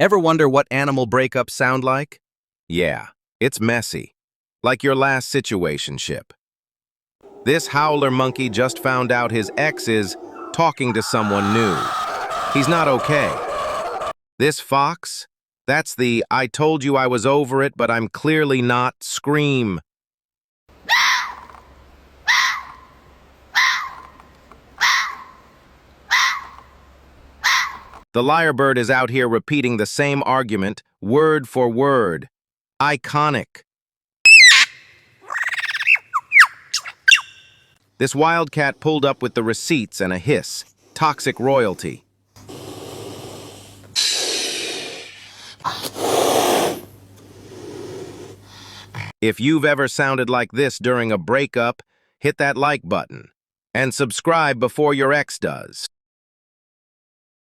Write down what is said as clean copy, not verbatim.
Ever wonder what animal breakups sound like? Yeah, it's messy. Like your last situationship. This howler monkey just found out his ex is talking to someone new. He's not okay. This fox? That's the "I told you I was over it, but I'm clearly not" scream. The lyrebird is out here repeating the same argument, word for word. Iconic. This wildcat pulled up with the receipts and a hiss. Toxic royalty. If you've ever sounded like this during a breakup, hit that like button. And subscribe before your ex does.